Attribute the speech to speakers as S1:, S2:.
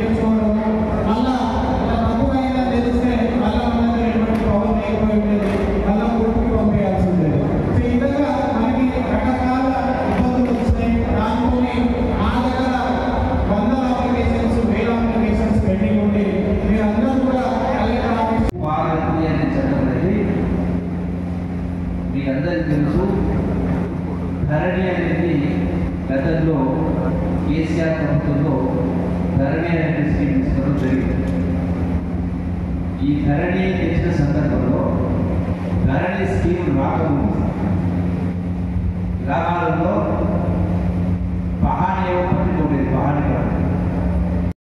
S1: చేయించుకోవడం మళ్ళా తప్పు అయినా తెలిస్తే మళ్ళీ మనకి ఎటువంటి పవర్ లేకపోయి ఉండేది, మళ్ళీ కోర్టుకి పంపేయాల్సి ఉండేది. సో ఈ విధంగా మనకి రకరకాల ఇబ్బందులు వస్తున్నాయి. దాంట్లోనే మా దగ్గర వందల అప్లికేషన్స్, వేల అప్లికేషన్స్ పెండింగ్ ఉండి మీరందరూ కూడా కలెక్టర్ ఆఫీస్
S2: చట్టం అనేది మీకు అందరికీ తెలుసు. ధరణి అనేది గతంలో కేసీఆర్ ప్రభుత్వంలో ధరణి అనే స్కీమ్ తీసుకోవడం జరిగింది. ఈ ధరణి తెచ్చిన సందర్భంలో ధరణి స్కీమ్ రాకముందు గ్రామాలలో